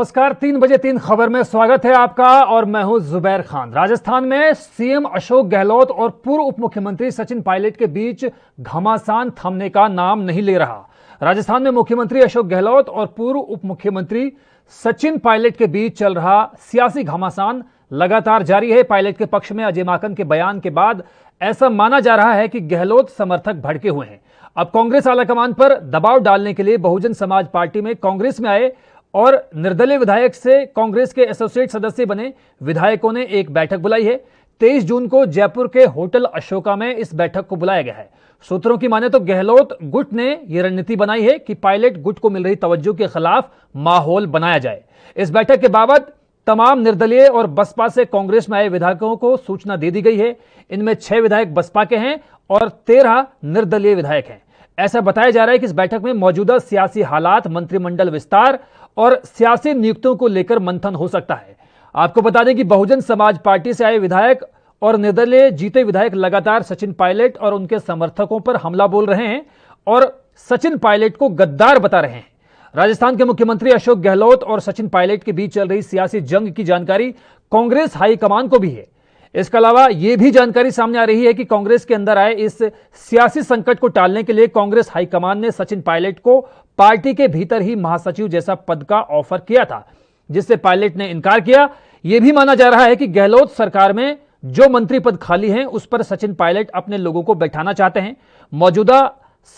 नमस्कार, 3 बजे 3 खबर में स्वागत है आपका और मैं हूं जुबैर खान। राजस्थान में सीएम अशोक गहलोत और पूर्व उप मुख्यमंत्री सचिन पायलट के बीच घमासान थमने का नाम नहीं ले रहा। राजस्थान में मुख्यमंत्री अशोक गहलोत और पूर्व उप मुख्यमंत्री सचिन पायलट के बीच चल रहा सियासी घमासान लगातार जारी है। पायलट के पक्ष में अजय माकन के बयान के बाद ऐसा माना जा रहा है कि गहलोत समर्थक भड़के हुए हैं। अब कांग्रेस आलाकमान पर दबाव डालने के लिए बहुजन समाज पार्टी में कांग्रेस में आए और निर्दलीय विधायक से कांग्रेस के एसोसिएट सदस्य बने विधायकों ने एक बैठक बुलाई है। 23 जून को जयपुर के होटल अशोका में इस बैठक को बुलाया गया है। सूत्रों की माने तो गहलोत गुट ने यह रणनीति बनाई है कि पायलट गुट को मिल रही तवज्जो के खिलाफ माहौल बनाया जाए। इस बैठक के बाबत तमाम निर्दलीय और बसपा से कांग्रेस में आए विधायकों को सूचना दे दी गई है। इनमें 6 विधायक बसपा के हैं और 13 निर्दलीय विधायक हैं। ऐसा बताया जा रहा है कि इस बैठक में मौजूदा सियासी हालात, मंत्रिमंडल विस्तार और सियासी नियुक्तियों को लेकर मंथन हो सकता है। आपको बता दें कि बहुजन समाज पार्टी से आए विधायक और निर्दलीय जीते विधायक लगातार सचिन पायलट और उनके समर्थकों पर हमला बोल रहे हैं और सचिन पायलट को गद्दार बता रहे हैं। राजस्थान के मुख्यमंत्री अशोक गहलोत और सचिन पायलट के बीच चल रही सियासी जंग की जानकारी कांग्रेस हाईकमान को भी है। इसके अलावा यह भी जानकारी सामने आ रही है कि कांग्रेस के अंदर आए इस सियासी संकट को टालने के लिए कांग्रेस हाईकमान ने सचिन पायलट को पार्टी के भीतर ही महासचिव जैसा पद का ऑफर किया था, जिससे पायलट ने इनकार किया। यह भी माना जा रहा है कि गहलोत सरकार में जो मंत्री पद खाली हैं उस पर सचिन पायलट अपने लोगों को बैठाना चाहते हैं। मौजूदा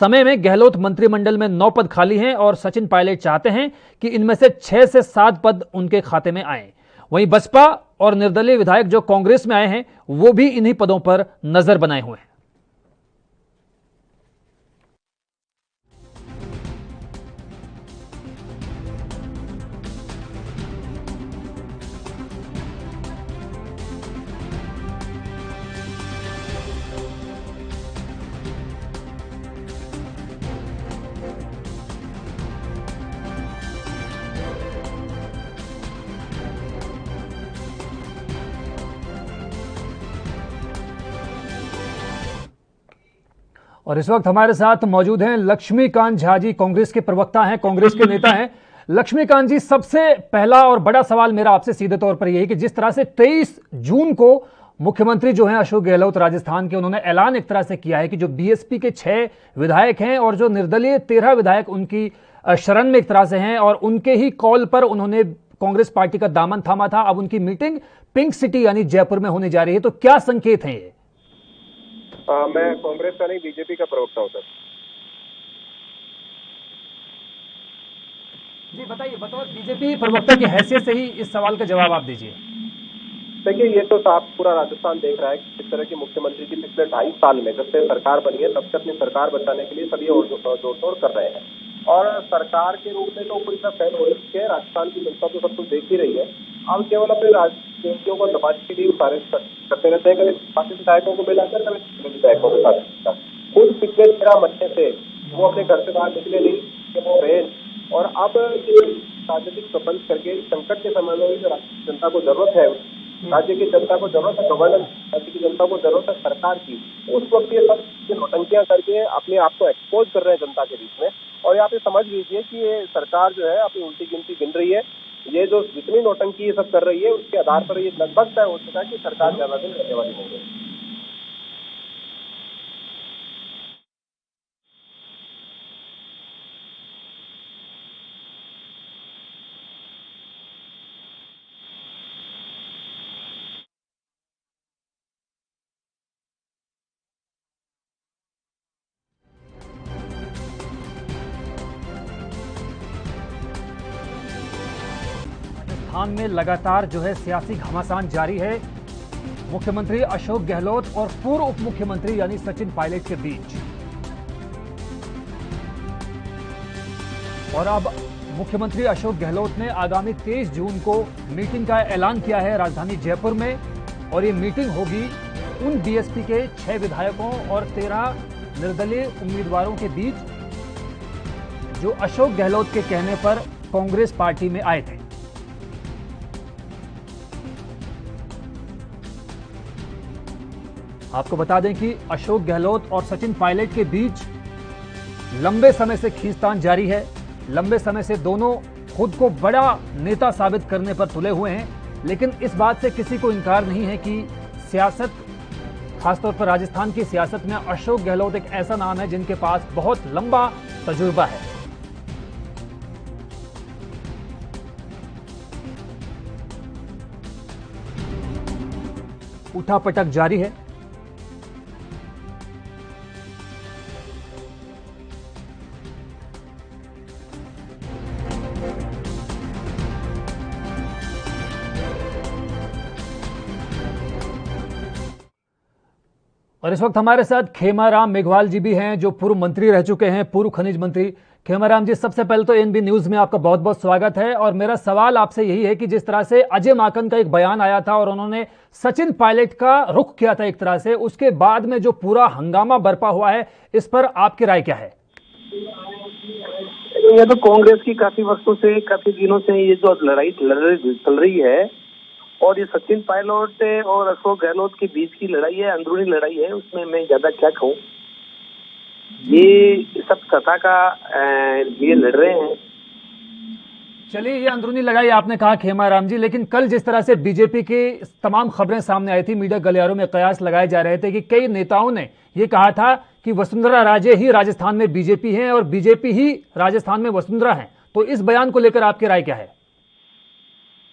समय में गहलोत मंत्रिमंडल में 9 पद खाली हैं और सचिन पायलट चाहते हैं कि इनमें से 6 से 7 पद उनके खाते में आए। वहीं बसपा और निर्दलीय विधायक जो कांग्रेस में आए हैं वो भी इन्हीं पदों पर नजर बनाए हुए हैं। और इस वक्त हमारे साथ मौजूद हैं लक्ष्मीकांत झा जी, कांग्रेस के प्रवक्ता हैं, कांग्रेस के नेता हैं। लक्ष्मीकांत जी, सबसे पहला और बड़ा सवाल मेरा आपसे सीधे तौर पर यही है कि जिस तरह से 23 जून को मुख्यमंत्री जो हैं अशोक गहलोत राजस्थान के, उन्होंने ऐलान एक तरह से किया है कि जो बीएसपी के 6 विधायक हैं और जो निर्दलीय 13 विधायक उनकी शरण में एक तरह से हैं और उनके ही कॉल पर उन्होंने कांग्रेस पार्टी का दामन थामा था। अब उनकी मीटिंग पिंक सिटी यानी जयपुर में होने जा रही है, तो क्या संकेत हैं ये? मैं कांग्रेस का नहीं, बीजेपी का प्रवक्ता हूं सर। जी बताइए, बतौर बीजेपी प्रवक्ता की हैसियत से ही इस सवाल का जवाब आप दीजिए। देखिए, ये तो साफ पूरा राजस्थान देख रहा है कि किस तरह की मुख्यमंत्री की पिछले 2.5 साल में जब से सरकार बनी है तब से अपनी सरकार बचाने के लिए सभी जोड़ कर रहे हैं और सरकार के रूप में तो पूरी तरह फैल हो चुके हैं। राजस्थान की जनता तो सब कुछ देख ही रही है। अब केवल अपने राजनीतियों को दबाने के लिए सारे करते रहते हैं, कभी पार्टी विधायकों को मिलाकर, कभी विधायकों के साथ। खुद पिछले 13 महीने से वो अपने घर से बाहर निकले नहीं कि वो रहे। और अब राजनीतिक प्रबंध करके संकट के समय में जो जनता को जरूरत है, राज्य की जनता को जरूरत है गवर्नेंस, राज्य की जनता को जरूरत है सरकार की, उस वक्त ये सब नौटंकियां करके अपने आप को एक्सपोज कर रहे हैं जनता के बीच में। और यहाँ पे समझ लीजिए कि ये सरकार जो है अपनी उल्टी गिनती गिन रही है। ये जो जितनी नौटंकी ये सब कर रही है उसके आधार पर ये लगभग तय हो चुका है कि सरकार ज्यादा दिन रहने वाली नहीं है। राजस्थान में लगातार जो है सियासी घमासान जारी है मुख्यमंत्री अशोक गहलोत और पूर्व उप मुख्यमंत्री यानी सचिन पायलट के बीच। और अब मुख्यमंत्री अशोक गहलोत ने आगामी 23 जून को मीटिंग का ऐलान किया है राजधानी जयपुर में और ये मीटिंग होगी उन बीएसपी के 6 विधायकों और 13 निर्दलीय उम्मीदवारों के बीच जो अशोक गहलोत के कहने पर कांग्रेस पार्टी में आए थे। आपको बता दें कि अशोक गहलोत और सचिन पायलट के बीच लंबे समय से खींचतान जारी है। लंबे समय से दोनों खुद को बड़ा नेता साबित करने पर तुले हुए हैं, लेकिन इस बात से किसी को इनकार नहीं है कि सियासत, खासतौर पर राजस्थान की सियासत में अशोक गहलोत एक ऐसा नाम है जिनके पास बहुत लंबा तजुर्बा है। उठापटक जारी है। और इस वक्त हमारे साथ खेमाराम मेघवाल जी भी हैं, जो पूर्व मंत्री रह चुके हैं, पूर्व खनिज मंत्री। खेमाराम जी, सबसे पहले तो एनबी न्यूज में आपका बहुत बहुत स्वागत है। और मेरा सवाल आपसे यही है कि जिस तरह से अजय माकन का एक बयान आया था और उन्होंने सचिन पायलट का रुख किया था एक तरह से, उसके बाद में जो पूरा हंगामा बरपा हुआ है, इस पर आपकी राय क्या है? ये तो कांग्रेस की काफी वर्षों से, काफी दिनों से ये जो लड़ाई चल रही है, और ये सचिन पायलट और अशोक गहलोत के बीच की लड़ाई है, अंदरूनी लड़ाई है, उसमें मैं ज्यादा क्या कहूँ। ये सब सत्ता का ये लड़ रहे हैं। चलिए, ये अंदरूनी लड़ाई आपने कहा खेमाराम जी, लेकिन कल जिस तरह से बीजेपी की तमाम खबरें सामने आई थी, मीडिया गलियारों में कयास लगाए जा रहे थे कि कई नेताओं ने ये कहा था कि वसुंधरा राजे ही राजस्थान में बीजेपी है और बीजेपी ही राजस्थान में वसुंधरा है, तो इस बयान को लेकर आपकी राय क्या है?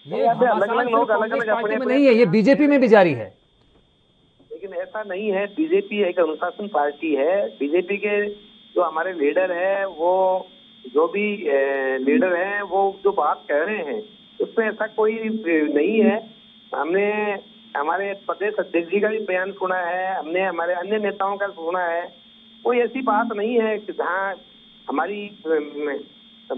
ये अलग-अलग लोग कांग्रेस पार्टी में नहीं है, ये बीजेपी में भी जारी है। लेकिन ऐसा नहीं है, बीजेपी एक अनुशासन पार्टी है। बीजेपी के जो हमारे लीडर है, वो जो भी लीडर हैं, वो जो बात कह रहे हैं उसमें ऐसा कोई नहीं है। हमने हमारे प्रदेश अध्यक्ष जी का भी बयान सुना है, हमने हमारे अन्य नेताओं का सुना है। कोई ऐसी बात नहीं है कि जहाँ हमारी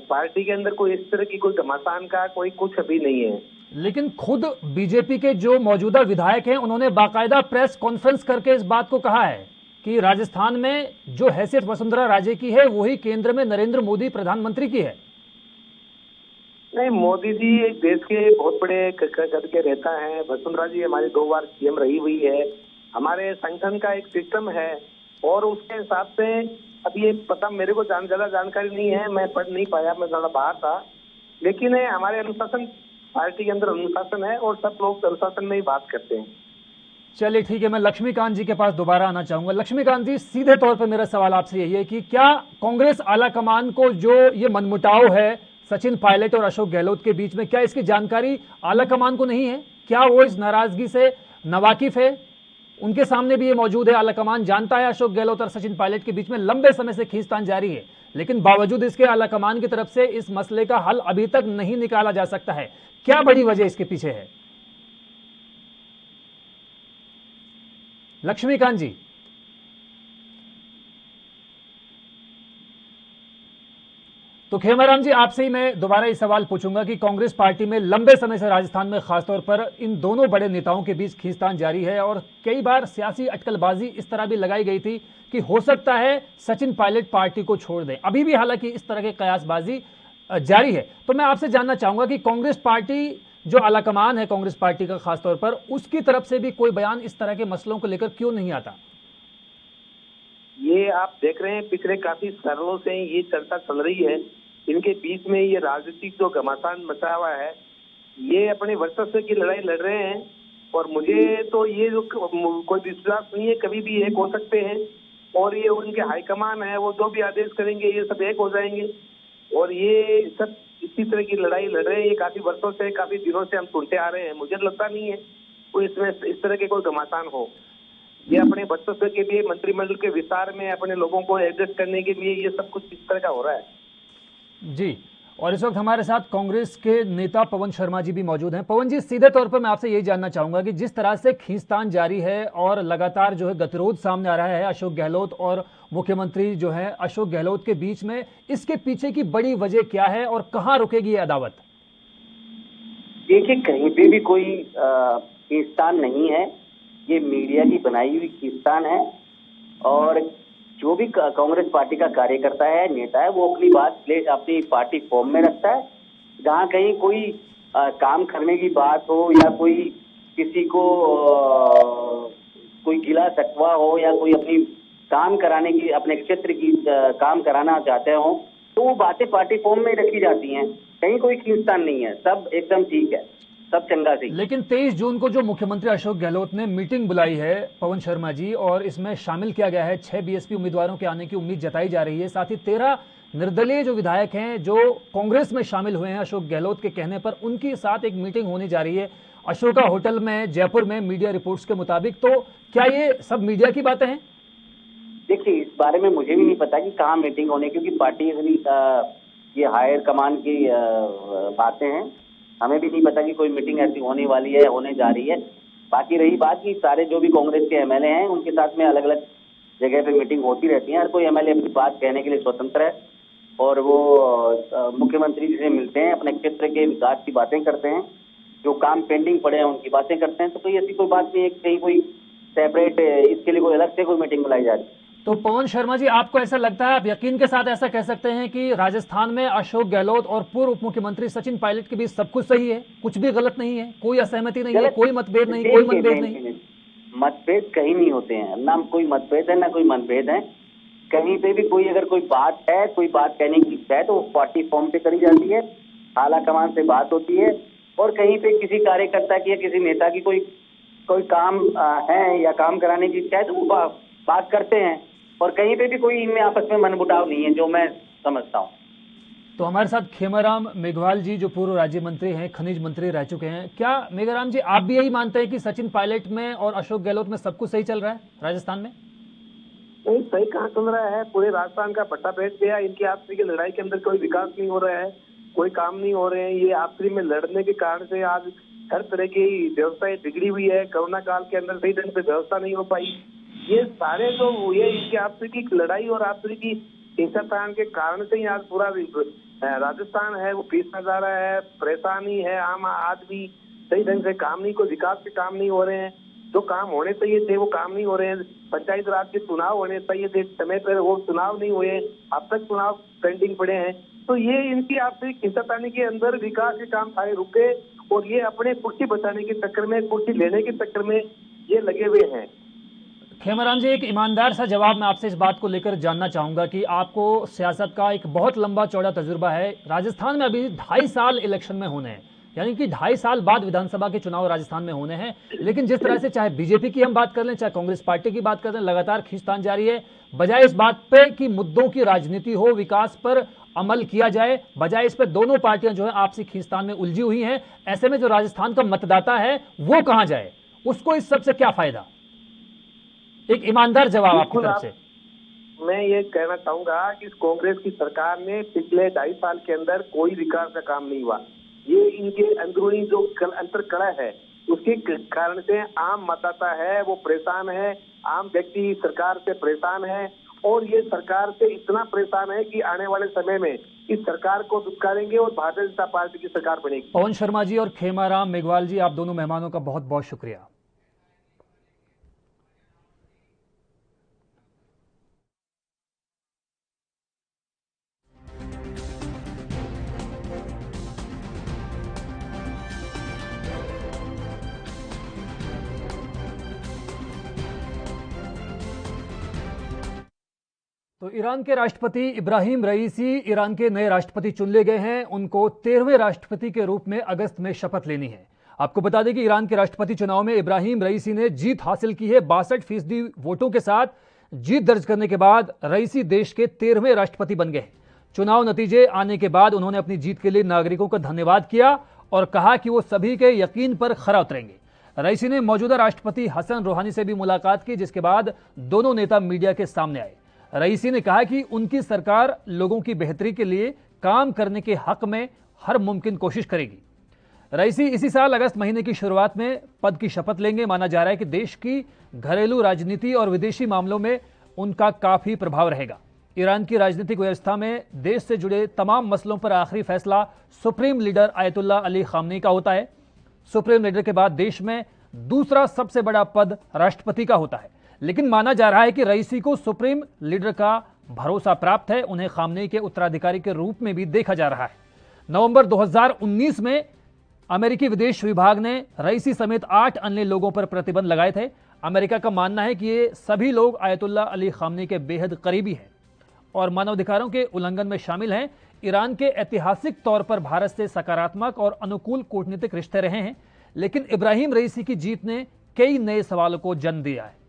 पार्टी के अंदर कोई इस तरह की कोई घमासान का कोई कुछ अभी नहीं है। लेकिन खुद बीजेपी के जो मौजूदा विधायक हैं, उन्होंने बाकायदा प्रेस कॉन्फ्रेंस करके इस बात को कहा है कि राजस्थान में जो हैसियत वसुंधरा राजे की है, वही केंद्र में नरेंद्र मोदी प्रधानमंत्री की है। नहीं, मोदी जी एक देश के बहुत बड़े कद के रहता है। वसुंधरा जी हमारी 2 बार सीएम रही हुई है। हमारे संगठन का एक सिस्टम है और उसके हिसाब से अब ये पता मेरे को ज्यादा जानकारी नहीं है, मैं पढ़ नहीं पाया, मैं ज्यादा बाहर था। लेकिन हमारे अनुशासन, पार्टी के अंदर अनुशासन है और सब लोग अनुशासन में ही बात करते हैं। चलिए ठीक है, मैं लक्ष्मीकांत जी के पास दोबारा आना चाहूंगा। लक्ष्मीकांत जी, सीधे तौर पर मेरा सवाल आपसे यही है कि क्या कांग्रेस आलाकमान को जो ये मनमुटाव है सचिन पायलट और अशोक गहलोत के बीच में, क्या इसकी जानकारी आलाकमान को नहीं है? क्या वो इस नाराजगी से नावाकिफ है? उनके सामने भी ये मौजूद है, आलाकमान जानता है अशोक गहलोत और सचिन पायलट के बीच में लंबे समय से खींचतान जारी है, लेकिन बावजूद इसके आलाकमान की तरफ से इस मसले का हल अभी तक नहीं निकाला जा सकता है। क्या बड़ी वजह इसके पीछे है? लक्ष्मीकांत जी। तो खेमाराम जी, आपसे ही मैं दोबारा ये सवाल पूछूंगा कि कांग्रेस पार्टी में लंबे समय से राजस्थान में खासतौर पर इन दोनों बड़े नेताओं के बीच खींचतान जारी है और कई बार सियासी अटकलबाजी इस तरह भी लगाई गई थी कि हो सकता है सचिन पायलट पार्टी को छोड़ दें। अभी भी हालांकि इस तरह के कयासबाजी जारी है। तो मैं आपसे जानना चाहूंगा कि कांग्रेस पार्टी जो आलाकमान है कांग्रेस पार्टी का खासतौर पर, उसकी तरफ से भी कोई बयान इस तरह के मसलों को लेकर क्यों नहीं आता? ये आप देख रहे हैं, पिछले काफी सालों से ये चर्चा चल रही है। इनके बीच में ये राजनीतिक जो घमासान मचा हुआ है, ये अपने वर्चस्व की लड़ाई लड़ रहे हैं। और मुझे तो ये जो कोई विश्वास नहीं है, कभी भी एक हो सकते हैं। और ये उनके हाईकमान है, वो जो भी आदेश करेंगे ये सब एक हो जाएंगे। और ये सब इसी तरह की लड़ाई लड़ रहे हैं। ये काफी वर्षों से, काफी दिनों से हम सुनते आ रहे हैं। मुझे लगता नहीं है कोई इसमें इस तरह के कोई घमासान हो। ये अपने वर्चस्व के लिए, मंत्रिमंडल के विस्तार में अपने लोगों को एडजस्ट करने के लिए ये सब कुछ इस तरह का हो रहा है जी। और इस वक्त हमारे साथ कांग्रेस के नेता पवन शर्मा जी भी मौजूद हैं। पवन जी, सीधे तौर पर मैं आपसे यही जानना चाहूंगा कि जिस तरह से खींचतान जारी है और लगातार जो है गतिरोध सामने आ रहा है अशोक गहलोत और मुख्यमंत्री जो है अशोक गहलोत के बीच में, इसके पीछे की बड़ी वजह क्या है और कहां रुकेगी ये अदावत? देखिए, कहीं पे भी कोई खींचतान नहीं है। ये मीडिया की बनाई हुई खींचतान है। और जो भी कांग्रेस पार्टी का कार्यकर्ता है, नेता है, वो अपनी बात अपनी पार्टी फॉर्म में रखता है। जहाँ कहीं कोई काम करने की बात हो या कोई किसी को कोई गिला शकवा हो या कोई अपनी काम कराने की, अपने क्षेत्र की काम कराना चाहते हो, तो वो बातें पार्टी फॉर्म में रखी जाती हैं, कहीं कोई खींचतान नहीं है, सब एकदम ठीक है, सब चंगा सी। लेकिन 23 जून को जो मुख्यमंत्री अशोक गहलोत ने मीटिंग बुलाई है पवन शर्मा जी, और इसमें शामिल किया गया है 6 बीएसपी उम्मीदवारों के आने की उम्मीद जताई जा रही है, साथ ही 13 निर्दलीय जो विधायक हैं जो कांग्रेस में शामिल हुए हैं अशोक गहलोत के कहने पर, उनके साथ एक मीटिंग होने जा रही है अशोका होटल में जयपुर में, मीडिया रिपोर्ट्स के मुताबिक। तो क्या ये सब मीडिया की बातें हैं? देखिए, इस बारे में मुझे भी नहीं पता कि कहाँ मीटिंग होने, क्योंकि पार्टी ये हायर कमान की बातें हैं, हमें भी नहीं पता कि कोई मीटिंग ऐसी होने वाली है, होने जा रही है। बाकी रही बात कि सारे जो भी कांग्रेस के एमएलए हैं उनके साथ में अलग अलग जगह पे मीटिंग होती रहती है, हर कोई एमएलए अपनी बात कहने के लिए स्वतंत्र है, और वो मुख्यमंत्री जी से मिलते हैं, अपने क्षेत्र के विकास की बातें करते हैं, जो काम पेंडिंग पड़े हैं उनकी बातें करते हैं। तो कोई ऐसी कोई बात नहीं है, कहीं कोई सेपरेट इसके लिए कोई अलग से कोई मीटिंग बुलाई जा रही है। तो पवन शर्मा जी, आपको ऐसा लगता है, आप यकीन के साथ ऐसा कह सकते हैं कि राजस्थान में अशोक गहलोत और पूर्व उप मुख्यमंत्री सचिन पायलट के बीच सब कुछ सही है, कुछ भी गलत नहीं है, कोई असहमति नहीं है, कोई मतभेद नहीं, कोई मतभेद नहीं? मतभेद कहीं नहीं होते हैं, ना कोई मतभेद है ना कोई मतभेद है। कहीं पे भी कोई अगर कोई बात है, कोई बात कहने की इच्छा है तो पार्टी फॉर्म पे करी जाती है, आला कमान से बात होती है, और कहीं पे किसी कार्यकर्ता की या किसी नेता की कोई काम है या काम कराने की इच्छा है तो वो बात करते हैं, और कहीं पे भी कोई इनमें आपस में मनमुटाव नहीं है, जो मैं समझता हूँ। तो हमारे साथ खेमाराम मेघवाल जी जो पूर्व राज्य मंत्री हैं, खनिज मंत्री रह चुके हैं। क्या मेघराम जी, आप भी यही मानते हैं कि सचिन पायलट में और अशोक गहलोत में सब कुछ सही चल रहा है राजस्थान में? नहीं, सही कहाँ चल रहा है, पूरे राजस्थान का पट्टा बैठ गया। इनकी आपसी की लड़ाई के अंदर कोई विकास नहीं हो रहा है, कोई काम नहीं हो रहे हैं। ये आपसी में लड़ने के कारण से आज हर तरह की व्यवस्था बिगड़ी हुई है। कोरोना काल के अंदर सही ढंग से व्यवस्था नहीं हो पाई। ये सारे जो हुए इनकी आपसी की लड़ाई और आपसी की हिंसाकांड के कारण से ही आज पूरा राजस्थान है वो पीछा जा रहा है, परेशानी है। आम आदमी सही ढंग से काम नहीं, कोई विकास के काम नहीं हो रहे हैं, जो काम होने चाहिए थे वो काम नहीं हो रहे हैं। पंचायत राज के चुनाव होने चाहिए थे समय पर, वो चुनाव नहीं हुए, अब तक चुनाव पेंडिंग पड़े हैं। तो ये इनकी आपसी हिंसाकांड के अंदर विकास के काम सारे रुके, और ये अपने कुर्सी बचाने के चक्कर में, कुर्सी लेने के चक्कर में ये लगे हुए हैं। खेमाराम जी, एक ईमानदार सा जवाब मैं आपसे इस बात को लेकर जानना चाहूंगा कि आपको सियासत का एक बहुत लंबा चौड़ा तजुर्बा है। राजस्थान में अभी 2.5 साल इलेक्शन में होने हैं, यानी कि 2.5 साल बाद विधानसभा के चुनाव राजस्थान में होने हैं, लेकिन जिस तरह से चाहे बीजेपी की हम बात कर लें, चाहे कांग्रेस पार्टी की बात कर लें, लगातार खींचतान जारी है। बजाय इस बात पे कि मुद्दों की राजनीति हो, विकास पर अमल किया जाए, बजाय इस पर दोनों पार्टियां जो है आपसी खींचतान में उलझी हुई हैं। ऐसे में जो राजस्थान का मतदाता है वो कहां जाए, उसको इस सबसे क्या फायदा? एक ईमानदार जवाब आपकी तरफ से। मैं ये कहना चाहूंगा कि कांग्रेस की सरकार ने पिछले 2.5 साल के अंदर कोई विकास का काम नहीं हुआ। ये इनके अंदरूनी जो अंतर कड़ा है उसके कारण से आम मतदाता है वो परेशान है, आम व्यक्ति सरकार से परेशान है, और ये सरकार से इतना परेशान है कि आने वाले समय में इस सरकार को दुत्कारेंगे और भारतीय जनता पार्टी की सरकार बनेगी। पवन शर्मा जी और खेमाराम मेघवाल जी, आप दोनों मेहमानों का बहुत बहुत शुक्रिया। तो ईरान के राष्ट्रपति इब्राहिम रईसी ईरान के नए राष्ट्रपति चुन लिए गए हैं। उनको 13वें राष्ट्रपति के रूप में अगस्त में शपथ लेनी है। आपको बता दें कि ईरान के राष्ट्रपति चुनाव में इब्राहिम रईसी ने जीत हासिल की है। 62% वोटों के साथ जीत दर्ज करने के बाद रईसी देश के 13वें राष्ट्रपति बन गए। चुनाव नतीजे आने के बाद उन्होंने अपनी जीत के लिए नागरिकों का धन्यवाद किया और कहा कि वो सभी के यकीन पर खरा उतरेंगे। रईसी ने मौजूदा राष्ट्रपति हसन रूहानी से भी मुलाकात की, जिसके बाद दोनों नेता मीडिया के सामने आए। रईसी ने कहा कि उनकी सरकार लोगों की बेहतरी के लिए काम करने के हक में हर मुमकिन कोशिश करेगी। रईसी इसी साल अगस्त महीने की शुरुआत में पद की शपथ लेंगे। माना जा रहा है कि देश की घरेलू राजनीति और विदेशी मामलों में उनका काफी प्रभाव रहेगा। ईरान की राजनीतिक व्यवस्था में देश से जुड़े तमाम मसलों पर आखिरी फैसला सुप्रीम लीडर आयतुल्लाह अली खामनी का होता है। सुप्रीम लीडर के बाद देश में दूसरा सबसे बड़ा पद राष्ट्रपति का होता है, लेकिन माना जा रहा है कि रईसी को सुप्रीम लीडर का भरोसा प्राप्त है। उन्हें खामनेई के उत्तराधिकारी के रूप में भी देखा जा रहा है। नवंबर 2019 में अमेरिकी विदेश विभाग ने रईसी समेत 8 अन्य लोगों पर प्रतिबंध लगाए थे। अमेरिका का मानना है कि ये सभी लोग आयतुल्लाह अली खामनेई के बेहद करीबी हैं। और मानवाधिकारों के उल्लंघन में शामिल हैं। ईरान के ऐतिहासिक तौर पर भारत से सकारात्मक और अनुकूल कूटनीतिक रिश्ते रहे हैं, लेकिन इब्राहिम रईसी की जीत ने कई नए सवालों को जन्म दिया है।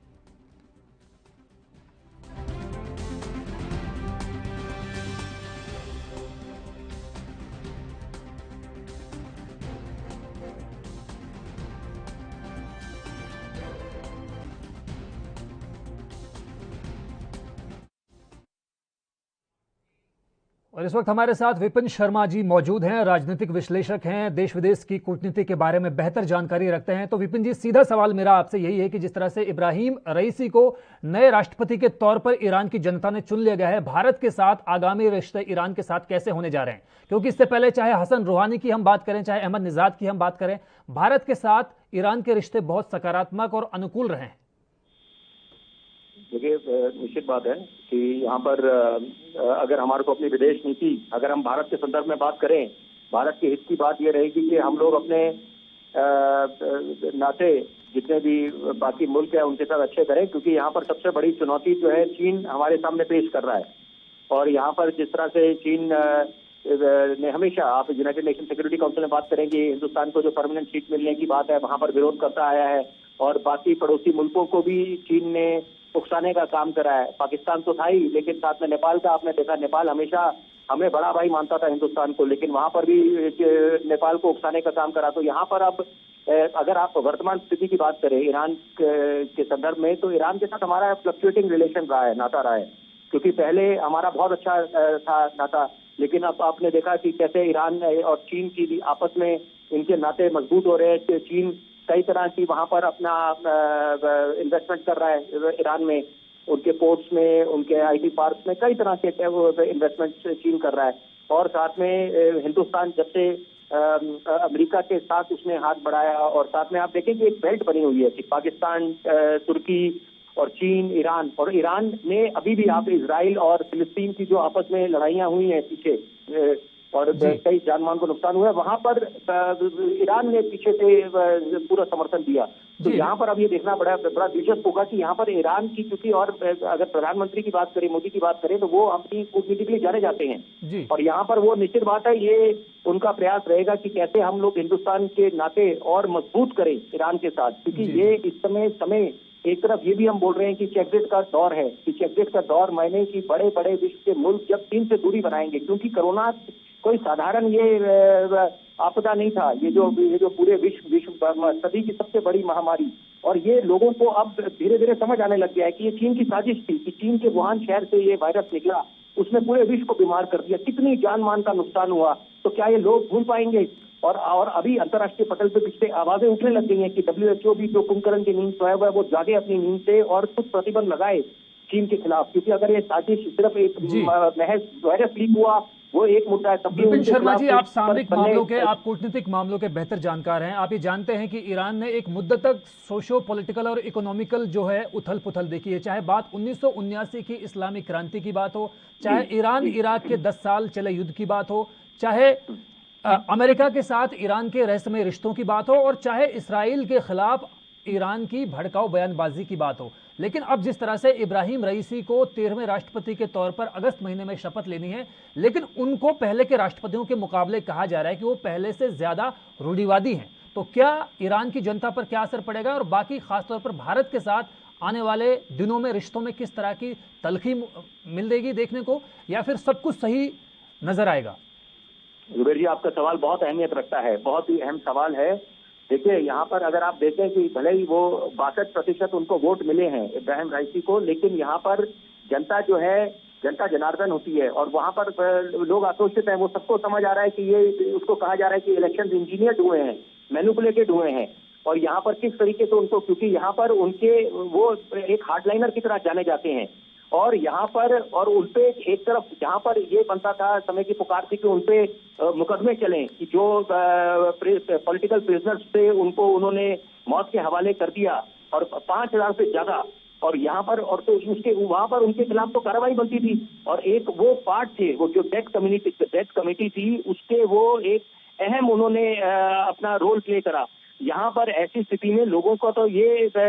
और इस वक्त हमारे साथ विपिन शर्मा जी मौजूद हैं, राजनीतिक विश्लेषक हैं, देश विदेश की कूटनीति के बारे में बेहतर जानकारी रखते हैं। तो विपिन जी, सीधा सवाल मेरा आपसे यही है कि जिस तरह से इब्राहिम रईसी को नए राष्ट्रपति के तौर पर ईरान की जनता ने चुन लिया गया है, भारत के साथ आगामी रिश्ते ईरान के साथ कैसे होने जा रहे हैं? क्योंकि इससे पहले चाहे हसन रूहानी की हम बात करें, चाहे अहमद निजाद की हम बात करें, भारत के साथ ईरान के रिश्ते बहुत सकारात्मक और अनुकूल रहे हैं। देखिए, निश्चित बात है कि यहाँ पर अगर हमारे को अपनी विदेश नीति, अगर हम भारत के संदर्भ में बात करें, भारत के हित की बात ये रहेगी कि हम लोग अपने नाते जितने भी बाकी मुल्क है उनके साथ अच्छे करें, क्योंकि यहाँ पर सबसे बड़ी चुनौती जो है चीन हमारे सामने पेश कर रहा है। और यहाँ पर जिस तरह से चीन ने हमेशा, आप यूनाइटेड नेशन सिक्योरिटी काउंसिल में बात करेंगे, हिंदुस्तान को जो परमानेंट सीट मिलने की बात है वहां पर विरोध करता आया है, और बाकी पड़ोसी मुल्कों को भी चीन ने उकसाने का काम करा है। पाकिस्तान तो था ही, लेकिन साथ में नेपाल का आपने देखा, नेपाल हमेशा हमें बड़ा भाई मानता था हिंदुस्तान को, लेकिन वहां पर भी नेपाल को उकसाने का काम करा। तो यहाँ पर अब अगर आप वर्तमान स्थिति की बात करें ईरान के संदर्भ में, तो ईरान के साथ हमारा फ्लक्चुएटिंग रिलेशन रहा है, नाता रहा है, क्योंकि पहले हमारा बहुत अच्छा था नाता, लेकिन अब आपने देखा कि कैसे ईरान और चीन की आपस में इनके नाते मजबूत हो रहे हैं। चीन कई तरह की वहां पर अपना इन्वेस्टमेंट कर रहा है ईरान में, उनके पोर्ट्स में, उनके आईटी पार्क्स में, कई तरह के इन्वेस्टमेंट चीन कर रहा है। और साथ में हिंदुस्तान जब से अमेरिका के साथ उसने हाथ बढ़ाया, और साथ में आप देखेंगे एक बेल्ट बनी हुई है कि पाकिस्तान, तुर्की और चीन, ईरान, और ईरान ने अभी भी, आप इजराइल और फिलिस्तीन की जो आपस में लड़ाइयां हुई हैं पीछे और कई जान मान को नुकसान हुआ है, वहां पर ईरान ने पीछे से पूरा समर्थन दिया। तो यहाँ पर अब ये देखना बड़ा दिलचस्प होगा कि यहाँ पर ईरान की, क्योंकि और अगर प्रधानमंत्री की बात करें, मोदी की बात करें, तो वो अपनी कूटनीति के लिए जाने जाते हैं, और यहाँ पर वो निश्चित बात है, ये उनका प्रयास रहेगा कि कैसे हम लोग हिंदुस्तान के नाते और मजबूत करें ईरान के साथ, क्योंकि ये इस समय एक तरफ ये भी हम बोल रहे हैं कि चेकगेट का दौर है, कि चेकगेट का दौर मायने कि बड़े बड़े विश्व के मुल्क जब चीन से दूरी बनाएंगे, क्योंकि कोरोना कोई साधारण ये आपदा नहीं था, ये जो पूरे विश्व सदी की सबसे बड़ी महामारी, और ये लोगों को अब धीरे धीरे समझ आने लग गया है कि ये चीन की साजिश थी, कि चीन के वुहान शहर से ये वायरस निकला, उसने पूरे विश्व को बीमार कर दिया, कितनी जान मान का नुकसान हुआ। तो क्या ये लोग भूल पाएंगे? और अभी अंतर्राष्ट्रीय पटल पे पिछले आवाजें उठने लग गई हैं कि WHO भी जो कुंभकर्ण की नींद सोया हुआ है वो जागे अपनी नींद से और कुछ प्रतिबंध लगाए चीन के खिलाफ, क्योंकि अगर ये साजिश सिर्फ एक महज वायरस लीक हुआ वो एक मुद्दा है, तब भी विपिन शर्मा जी, आप सामरिक मामलों के, आप कूटनीतिक मामलों के बेहतर जानकार हैं। आप ये जानते हैं कि ईरान ने एक मुद्दत तक सोशो पॉलिटिकल और इकोनॉमिकल जो है उथल पुथल देखी है, चाहे बात 1979 की इस्लामिक क्रांति की बात हो, चाहे ईरान इराक के 10 साल चले युद्ध की बात हो, चाहे अमेरिका के साथ ईरान के रहस्यमय रिश्तों की बात हो, और चाहे इसराइल के खिलाफ ईरान की भड़काऊ बयानबाजी की बात हो। लेकिन अब जिस तरह से इब्राहिम रईसी को 13वें राष्ट्रपति के तौर पर अगस्त महीने में शपथ लेनी है, लेकिन उनको पहले के राष्ट्रपतियों के मुकाबले कहा जा रहा है कि वो पहले से ज्यादा रूढ़िवादी हैं, तो क्या ईरान की जनता पर क्या असर पड़ेगा, और बाकी खासतौर पर भारत के साथ आने वाले दिनों में रिश्तों में किस तरह की तलखी मिलेगी देखने को, या फिर सब कुछ सही नजर आएगा? जुबेर जी, आपका सवाल बहुत अहमियत रखता है, बहुत ही अहम सवाल है। देखिए, यहाँ पर अगर आप देखें कि भले ही वो 62% उनको वोट मिले हैं इब्राहिम रईसी को, लेकिन यहाँ पर जनता जो है, जनता जनार्दन होती है, और वहाँ पर लोग आक्रोशित हैं। वो सबको समझ आ रहा है कि ये, उसको कहा जा रहा है कि इलेक्शन इंजीनियर्ड हुए हैं, मैनिपुलेटेड हुए हैं, और यहाँ पर किस तरीके से उनको, क्योंकि यहाँ पर उनके वो एक हार्डलाइनर की तरह जाने जाते हैं, और यहाँ पर और उनपे एक तरफ जहाँ पर ये बनता था, समय की पुकार थी कि उनपे मुकदमे चलें, कि जो पॉलिटिकल प्रिजनर्स थे उनको उन्होंने मौत के हवाले कर दिया, और 5000 से ज्यादा, और यहाँ पर, और तो उसके वहां पर उनके खिलाफ तो कार्रवाई बनती थी, और एक वो पार्ट थे, वो जो डेथ कमेटी थी, उसके वो एक अहम उन्होंने अपना रोल प्ले करा। यहाँ पर ऐसी स्थिति में लोगों को तो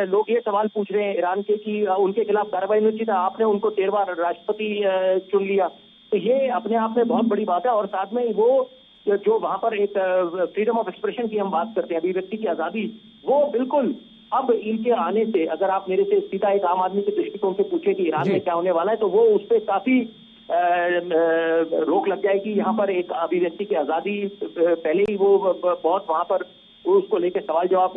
लोग ये सवाल पूछ रहे हैं ईरान के कि उनके खिलाफ कार्रवाई नहीं की, आपने उनको 13वां राष्ट्रपति चुन लिया। तो ये अपने आप में बहुत बड़ी बात है। और साथ में वो जो वहां पर एक फ्रीडम ऑफ एक्सप्रेशन की हम बात करते हैं, अभिव्यक्ति की आजादी, वो बिल्कुल अब इनके आने से, अगर आप मेरे से सीधा एक आम आदमी के दृष्टिकोण से पूछे कि ईरान में क्या होने वाला है, तो वो उस पर काफी रोक लग जाएगी। यहाँ पर एक अभिव्यक्ति की आजादी, पहले ही वो बहुत वहां पर उसको लेकर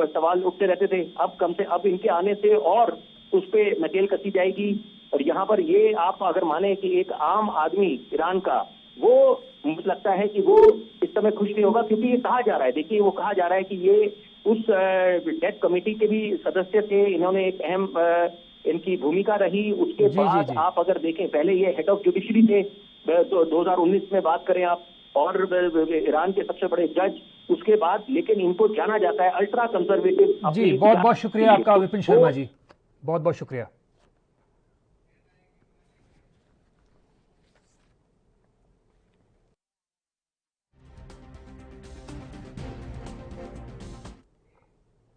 सवाल उठते रहते थे, अब इनके आने से और उस पर नकेल कसी जाएगी। और यहाँ पर ये आप अगर माने कि एक आम आदमी ईरान का, वो मुझे लगता है कि वो इस समय खुश नहीं होगा, क्योंकि ये कहा जा रहा है, देखिए वो कहा जा रहा है कि ये उस डेथ कमेटी के भी सदस्य थे, इन्होंने एक अहम इनकी भूमिका रही। उसके बाद आप अगर देखें, पहले ये हेड ऑफ जुडिशरी थे, 2019 में बात करें आप, और ईरान के सबसे बड़े जज, उसके बाद लेकिन इनको जाना जाता है अल्ट्रा कंजर्वेटिव। जी, बहुत बहुत शुक्रिया आपका विपिन शर्मा जी, बहुत बहुत शुक्रिया।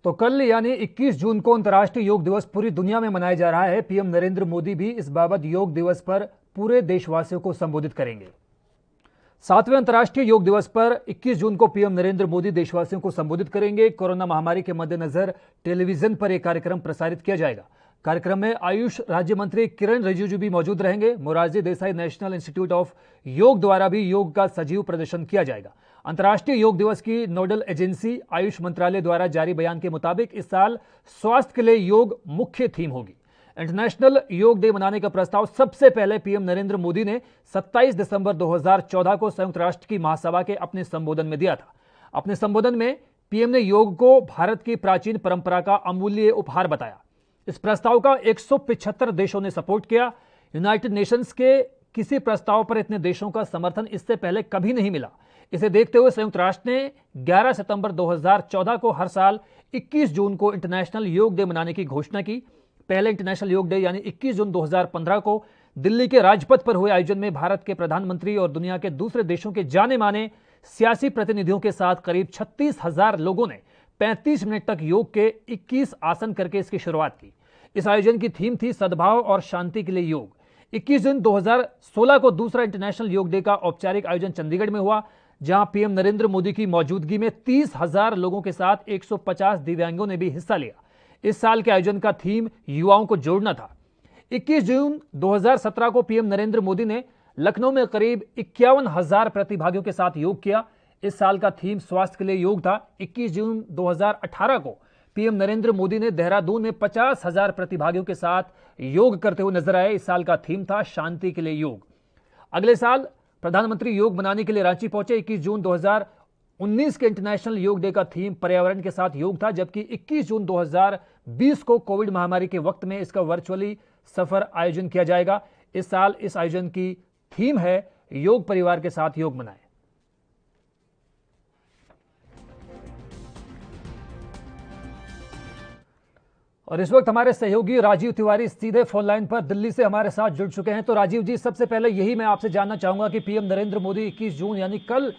तो कल यानी 21 जून को अंतर्राष्ट्रीय योग दिवस पूरी दुनिया में मनाया जा रहा है। पीएम नरेंद्र मोदी भी इस बाबत योग दिवस पर पूरे देशवासियों को संबोधित करेंगे। 7वें अंतर्राष्ट्रीय योग दिवस पर 21 जून को पीएम नरेंद्र मोदी देशवासियों को संबोधित करेंगे। कोरोना महामारी के मद्देनजर टेलीविजन पर यह कार्यक्रम प्रसारित किया जाएगा। कार्यक्रम में आयुष राज्य मंत्री किरण रिजिजू भी मौजूद रहेंगे। Morarji Desai national institute of योग द्वारा भी योग का सजीव प्रदर्शन किया जाएगा। अंतर्राष्ट्रीय योग दिवस की नोडल एजेंसी आयुष मंत्रालय द्वारा जारी बयान के मुताबिक इस साल स्वास्थ्य के लिए योग मुख्य थीम होगी। इंटरनेशनल योग डे मनाने का प्रस्ताव सबसे पहले पीएम नरेंद्र मोदी ने 27 दिसंबर 2014 को संयुक्त राष्ट्र की महासभा के अपने संबोधन में दिया था। अपने संबोधन में पीएम ने योग को भारत की प्राचीन परंपरा का अमूल्य उपहार बताया। इस प्रस्ताव का 175 देशों ने सपोर्ट किया। यूनाइटेड नेशंस के किसी प्रस्ताव पर इतने देशों का समर्थन इससे पहले कभी नहीं मिला। इसे देखते हुए संयुक्त राष्ट्र ने 11 सितंबर 2014 को हर साल 21 जून को इंटरनेशनल योग डे मनाने की घोषणा की। पहले इंटरनेशनल योग डे यानी 21 जून 2015 को दिल्ली के राजपथ पर हुए आयोजन में भारत के प्रधानमंत्री और दुनिया के दूसरे देशों के जाने माने सियासी प्रतिनिधियों के साथ करीब 36,000 लोगों ने 35 मिनट तक योग के 21 आसन करके इसकी शुरुआत की। इस आयोजन की थीम थी सद्भाव और शांति के लिए योग। 21 जून 2016 को दूसरा इंटरनेशनल योग डे का औपचारिक आयोजन चंडीगढ़ में हुआ, जहां पीएम नरेंद्र मोदी की मौजूदगी में 30,000 लोगों के साथ 150 दिव्यांगों ने भी हिस्सा लिया। इस साल के आयोजन का थीम युवाओं को जोड़ना था। 21 जून 2017 को पीएम नरेंद्र मोदी ने लखनऊ में करीब 51,000 प्रतिभागियों के साथ योग किया। इस साल का थीम स्वास्थ्य के लिए योग था। 21 जून 2018 को पीएम नरेंद्र मोदी ने देहरादून में 50,000 प्रतिभागियों के साथ योग करते हुए नजर आए। इस साल का थीम था शांति के लिए योग। अगले साल प्रधानमंत्री योग मनाने के लिए रांची पहुंचे। 21 जून 2019 के इंटरनेशनल योग डे का थीम पर्यावरण के साथ योग था, जबकि 21 जून 2020 को कोविड महामारी के वक्त में इसका वर्चुअली सफर आयोजन किया जाएगा। इस साल इस आयोजन की थीम है योग परिवार के साथ योग मनाएं। और इस वक्त हमारे सहयोगी राजीव तिवारी सीधे फोन लाइन पर दिल्ली से हमारे साथ जुड़ चुके हैं। तो राजीव जी, सबसे पहले यही मैं आपसे जानना चाहूंगा कि पीएम नरेंद्र मोदी 21 जून यानी कल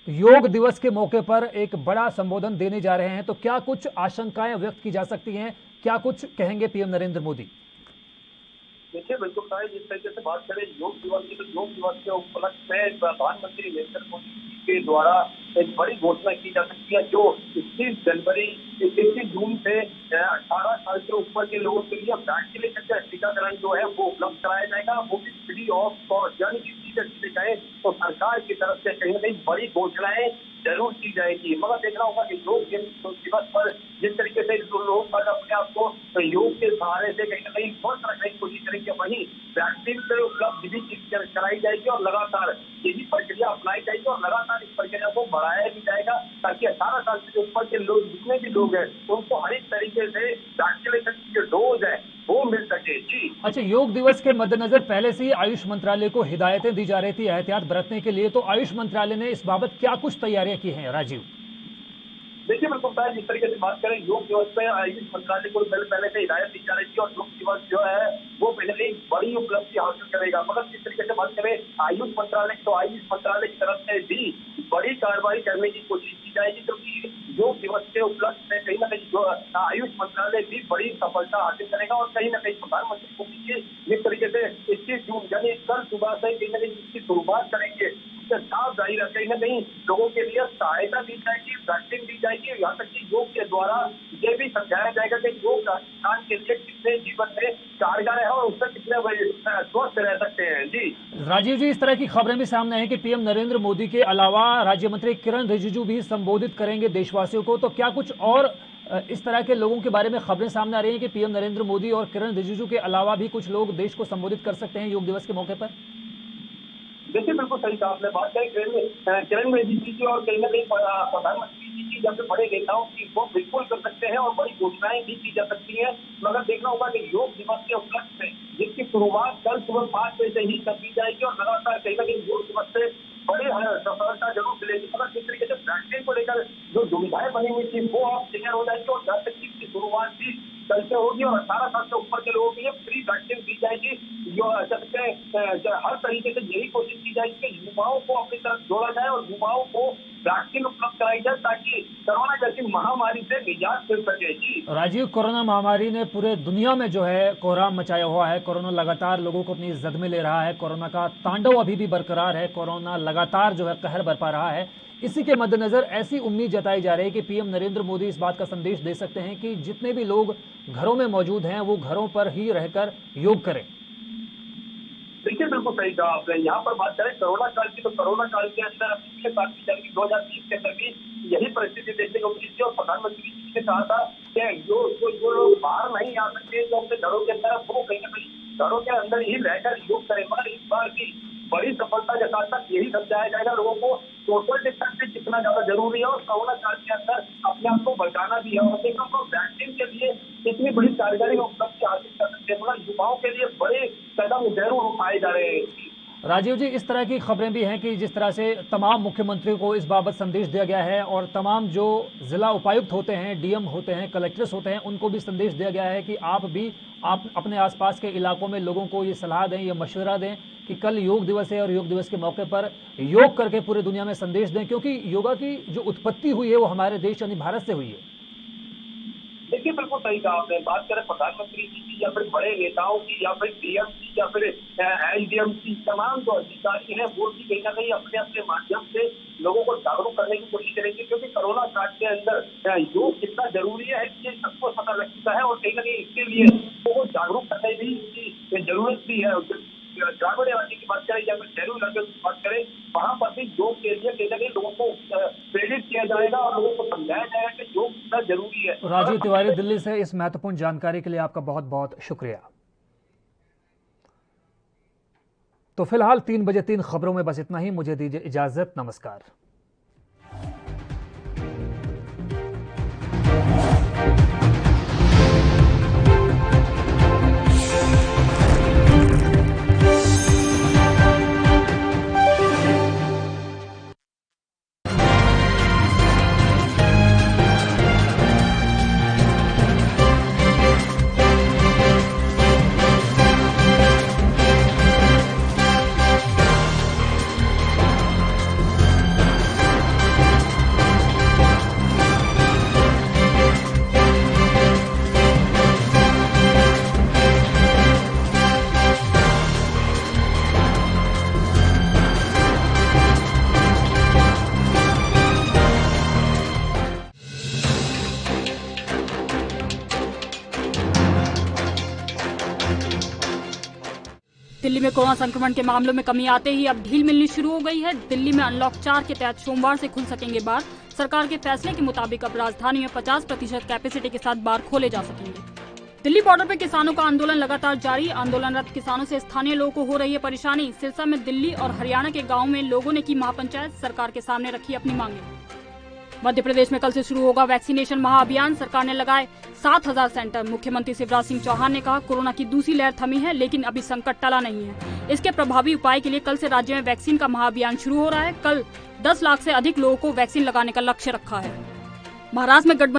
योग दिवस के मौके पर एक बड़ा संबोधन देने जा रहे हैं, तो क्या कुछ आशंकाएं व्यक्त की जा सकती हैं, क्या कुछ कहेंगे पीएम नरेंद्र मोदी? देखिए, बिल्कुल साहब, जिस तरीके से बात करें योग दिवस की, तो योग दिवस के उपलक्ष्य में प्रधानमंत्री नरेंद्र मोदी के द्वारा एक बड़ी घोषणा की जा सकती है, जो 21 जून से 18 साल के ऊपर के लोगों के लिए वैक्सीनेशन का टीकाकरण जो है वो उपलब्ध कराया जाएगा, वो भी फ्री ऑफ कॉस्ट। यानी किसी गए तो सरकार की तरफ से कहीं ना कहीं बड़ी घोषणाएं जरूर की जाएगी। मगर देखना होगा कि योग दिवस पर जिस तरीके से लोग अपने आप को योग के सहारे से कहीं ना कहीं स्वस्थ रखने की कोशिश करेंगे, वहीं वैक्सीन से उपलब्ध भी कराई जाएगी और लगातार यही प्रक्रिया अपनाई जाएगी और लगातार इस प्रक्रिया को बढ़ाया भी जाएगा, ताकि 18 साल से ऊपर के लोग, जितने भी लोग हैं, उनको हर एक तरीके से वैक्सीनेशन की जो डोज है वो मिल सके। जी अच्छा, योग दिवस के मद्देनजर पहले से ही आयुष मंत्रालय को हिदायतें दी जा रही थी एहतियात बरतने के लिए, तो आयुष मंत्रालय ने इस बाबत क्या कुछ तैयारियां की हैं राजीव? देखिए, उत्सुकता है। जिस तरीके से बात करें योग दिवस पे आयुष मंत्रालय को पहले से हिदायत दी जा रही थी और योग दिवस जो है वो पहले से बड़ी उपलब्धि हासिल करेगा, मगर जिस तरीके से बात करें आयुष मंत्रालय की तरफ से भी बड़ी कार्रवाई करने की कोशिश की जाएगी, क्योंकि योग दिवस के उपलक्ष्य में कहीं ना कहीं जो आयुष मंत्रालय भी बड़ी सफलता हासिल करेगा और कहीं ना कहीं प्रधानमंत्री मोदी जिस तरीके से 21 जून यानी कल सुबह से कहीं ना कहीं इसकी शुरुआत करेंगे, उससे साफ जाहिर है कहीं ना कहीं लोगों के लिए सहायता दी जाएगी, वैक्सीन दी जाएगी। यहाँ तक कि योग के द्वारा ये भी समझाया जाएगा कि योग इंसान के लिए कितने जीवन में कारगर है और उससे कितने स्वस्थ रह सकते हैं। जी राजीव जी, इस तरह की खबरें भी सामने हैं कि पीएम नरेंद्र मोदी के अलावा राज्य मंत्री किरण रिजिजू भी संबोधित करेंगे देशवासियों को, तो क्या कुछ और इस तरह के लोगों के बारे में खबरें सामने आ रही हैं कि पीएम नरेंद्र मोदी और किरण रिजिजू के अलावा भी कुछ लोग देश को संबोधित कर सकते हैं योग दिवस के मौके पर? देखिए, बिल्कुल सही कहा आपने। बात करें किरण रिजिजू की और कहीं ना कहीं प्रधानमंत्री जी की जब बड़े नेताओं की वो बिल्कुल कर सकते हैं और बड़ी घोषणाएं भी की जा सकती है, मगर देखना होगा कि योग दिवस के उपलक्ष्य में जिसकी शुरुआत कल सुबह 5 बजे से ही कर दी जाएगी और लगातार कहीं ना कहीं योग दिवस से बड़ी सफलता जरूर मिलेगी, मगर जिस तरीके से वैक्सीन को लेकर जो दुविधाएं बनी हुई थी वो अब क्लियर हो जाएगी और 10 तक की शुरुआत भी कल से होगी और 18 साल से ऊपर के लोगों के लिए फ्री वैक्सीन दी जाएगी। जो हर तरीके से यही कोशिश की जाएगी कि युवाओं को अपनी तरफ जोड़ा जाए और युवाओं को वैक्सीन उपलब्ध कराई जाए ताकि कोरोना जैसी महामारी से निजात मिल सके। जी राजीव, कोरोना महामारी ने पूरे दुनिया में जो है कोहराम मचाया हुआ है। कोरोना लगातार लोगों को अपनी जद में ले रहा है। कोरोना का तांडव अभी भी बरकरार है। कोरोना लगातार जो है कहर बरपा रहा है। इसी के मद्देनजर ऐसी उम्मीद जताई जा रही है कि पीएम नरेंद्र मोदी इस बात का संदेश दे सकते हैं कि जितने भी लोग घरों में मौजूद हैं वो घरों पर ही रहकर योग करें। देखिए, बिल्कुल सही कहा आपने। यहाँ पर बात करें कोरोना काल की, तो कोरोना काल के अंदर पिछले साल की जनवरी 2020 के अंदर भी यही परिस्थिति देखने को मिली थी और प्रधानमंत्री जी ने कहा था कि जो लोग बाहर नहीं आ सकते जो अपने घरों के अंदर वो कहीं ना कहीं घरों के अंदर ही रहकर योग करें, मगर इस बार भी बड़ी सफलता के साथ साथ यही समझाया जाएगा लोगों को सोशल डिस्टेंसिंग कितना ज्यादा जरूरी है और कोरोना काल के अंदर अपने आप को बचाना भी है और देखो को वैक्सीन के लिए इतनी बड़ी कारगर उपलब्धि हासिल कर सकते हैं, मगर युवाओं के लिए बड़े कदम जरूर उठाए जा रहे हैं। राजीव जी, इस तरह की खबरें भी हैं कि जिस तरह से तमाम मुख्यमंत्रियों को इस बाबत संदेश दिया गया है और तमाम जो जिला उपायुक्त होते हैं, डीएम होते हैं, कलेक्टर्स होते हैं, उनको भी संदेश दिया गया है कि आप अपने आसपास के इलाकों में लोगों को ये सलाह दें, ये मशवरा दें कि कल योग दिवस है और योग दिवस के मौके पर योग करके पूरे दुनिया में संदेश दें, क्योंकि योगा की जो उत्पत्ति हुई है वो हमारे देश यानी भारत से हुई है। देखिए, बिल्कुल सही कहा आपने। बात करें प्रधानमंत्री जी की या फिर बड़े नेताओं की या फिर डीएम की या फिर एसडीएम की, तमाम जो अधिकारी हैं वो भी कहीं ना कहीं अपने अपने माध्यम से लोगों को जागरूक करने की कोशिश करेंगे, क्योंकि कोरोना काल के अंदर योग कितना जरूरी है ये सबको पता लग चुका है और कहीं ना कहीं इसके लिए लोगों को जागरूक करने की जरूरत भी है। ग्रामीण इलाके की बात करें या फिर शहरी इलाके की बात करें, वहां पर भी योग के लिए कहीं ना कहीं लोगों को प्रेरित किया जाएगा और लोगों को समझाया जाएगा कि योग कितना जरूरी है। राजीव तिवारी दिल्ली से इस महत्वपूर्ण जानकारी के लिए आपका बहुत बहुत शुक्रिया। तो फिलहाल 3 बजे 3 खबरों में बस इतना ही। मुझे दीजिए इजाजत। नमस्कार। दिल्ली में कोरोना संक्रमण के मामलों में कमी आते ही अब ढील मिलनी शुरू हो गई है। दिल्ली में अनलॉक 4 के तहत सोमवार से खुल सकेंगे बार। सरकार के फैसले के मुताबिक अब राजधानी में 50% कैपेसिटी के साथ बार खोले जा सकेंगे। दिल्ली बॉर्डर पर किसानों का आंदोलन लगातार जारी। आंदोलनरत किसानों से स्थानीय लोगों को हो रही है परेशानी। सिरसा में दिल्ली और हरियाणा के गाँव में लोगों ने की महापंचायत, सरकार के सामने रखी अपनी मांगे। मध्य प्रदेश में कल से शुरू होगा वैक्सीनेशन महाअभियान। सरकार ने लगाए 7000 सेंटर। मुख्यमंत्री शिवराज सिंह चौहान ने कहा कोरोना की दूसरी लहर थमी है लेकिन अभी संकट टला नहीं है। इसके प्रभावी उपाय के लिए कल से राज्य में वैक्सीन का महाअभियान शुरू हो रहा है। कल 10 लाख से अधिक लोगों को वैक्सीन लगाने का लक्ष्य रखा है। महाराष्ट्र में गठबंधन